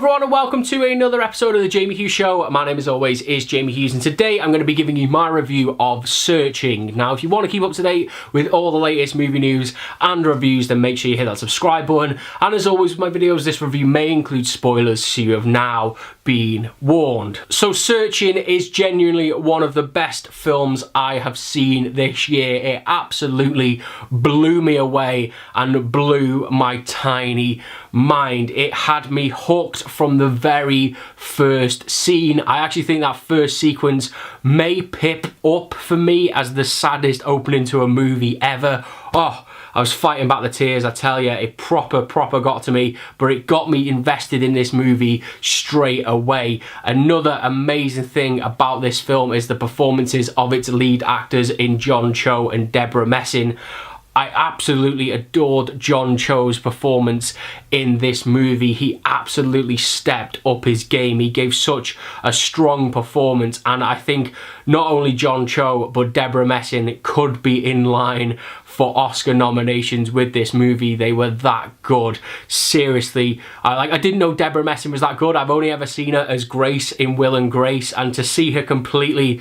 everyone and welcome to another episode of the Jamie Hughes Show. My name as always is Jamie Hughes and today I'm going to be giving you my review of Searching. Now if you want to keep up to date with all the latest movie news and reviews then make sure you hit that subscribe button, and as always with my videos this review may include spoilers, so you have now been warned. So Searching is genuinely one of the best films I have seen this year. It absolutely blew me away and blew my tiny mind. It had me hooked from the very first scene. I actually think that first sequence may pip up for me as the saddest opening to a movie ever. Oh, I was fighting back the tears, I tell you. It proper got to me, but it got me invested in this movie straight away. Another amazing thing about this film is the performances of its lead actors in John Cho and Debra. I absolutely adored John Cho's performance in this movie. He absolutely stepped up his game. He gave such a strong performance, and I think not only John Cho but Debra could be in line for Oscar nominations with this movie. They were that good. Seriously, I didn't know Debra was that good. I've only ever seen her as Grace in Will and Grace, and to see her completely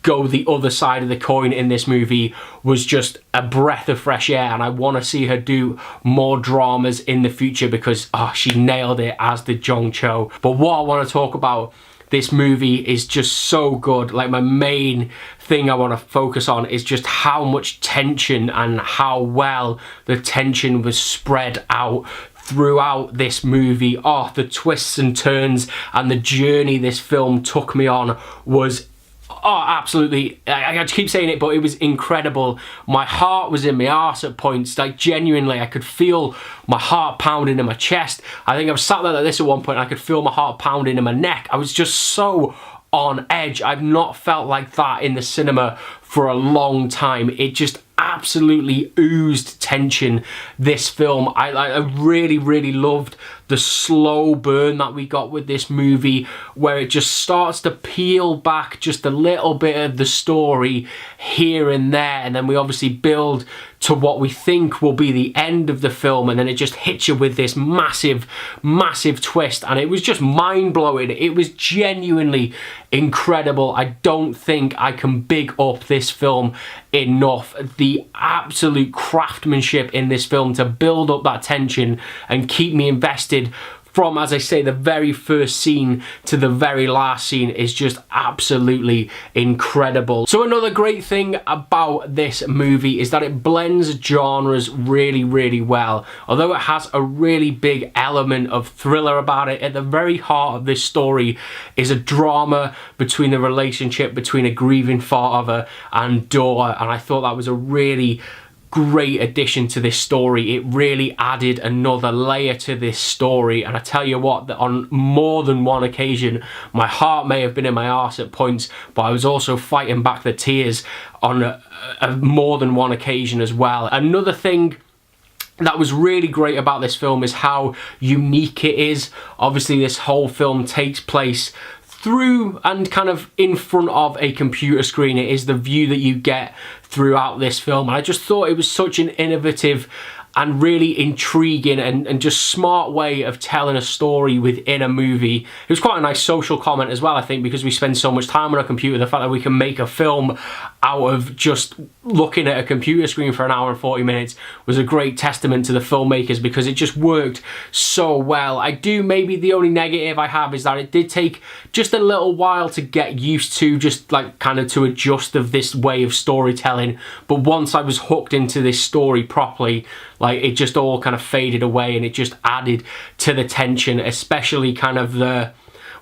go the other side of the coin in this movie was just a breath of fresh air, and I want to see her do more dramas in the future because she nailed it, as did John Cho. But what I want to talk about, this movie is just so good. My main thing I want to focus on is just how much tension and how well the tension was spread out throughout this movie. The twists and turns and the journey this film took me on was absolutely, I keep saying it, but it was incredible. My heart was in my arse at points. Genuinely, I could feel my heart pounding in my chest. I think I was sat there like this at one point and I could feel my heart pounding in my neck. I was just so on edge. I've not felt like that in the cinema for a long time. It just absolutely oozed tension, this film. I really loved the slow burn that we got with this movie, where it just starts to peel back just a little bit of the story here and there, and then we obviously build to what we think will be the end of the film, and then it just hits you with this massive twist, and it was just mind-blowing. It was genuinely incredible. I don't think I can big up this film enough. The absolute craftsmanship in this film to build up that tension and keep me invested from, as I say, the very first scene to the very last scene is just absolutely incredible. So another great thing about this movie is that it blends genres really well. Although it has a really big element of thriller about it, at the very heart of this story is a drama between the relationship between a grieving father and daughter, and I thought that was a really great addition to this story. It really added another layer to this story, and I tell you what, that on more than one occasion my heart may have been in my arse at points, but I was also fighting back the tears on more than one occasion as well. Another thing that was really great about this film is how unique it is. Obviously this whole film takes place through and kind of in front of a computer screen. It is the view that you get throughout this film, and I just thought it was such an innovative and really intriguing and just smart way of telling a story within a movie. It was quite a nice social comment as well, I think, because we spend so much time on a computer. The fact that we can make a film out of just looking at a computer screen for an hour and 40 minutes was a great testament to the filmmakers, because it just worked so well. Maybe the only negative I have is that it did take just a little while to get used to, just kind of to adjust of this way of storytelling. But once I was hooked into this story properly, it just all kind of faded away, and it just added to the tension, especially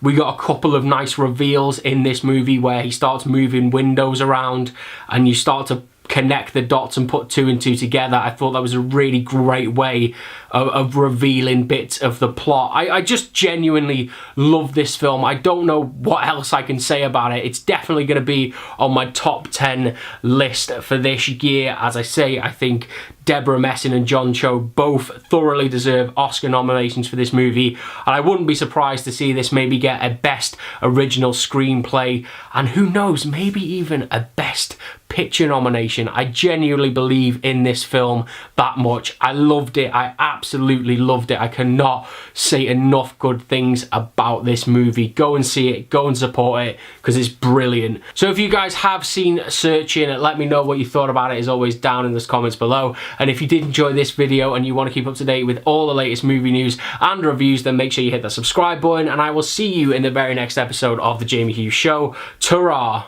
we got a couple of nice reveals in this movie where he starts moving windows around and you start to connect the dots and put two and two together. I thought that was a really great way of revealing bits of the plot. I just genuinely love this film. I don't know what else I can say about it. It's definitely going to be on my top 10 list for this year. As I say, I think Debra and John Cho both thoroughly deserve Oscar nominations for this movie, and I wouldn't be surprised to see this maybe get a Best Original Screenplay, and who knows, maybe even a Best Picture nomination. I genuinely believe in this film that much. I loved it. I absolutely loved it. I cannot say enough good things about this movie. Go and see it. Go and support it because it's brilliant. So if you guys have seen Searching, let me know what you thought about it, as always, down in the comments below. And if you did enjoy this video and you want to keep up to date with all the latest movie news and reviews, then make sure you hit that subscribe button, and I will see you in the very next episode of The Jamie Hughes Show. Ta-ra!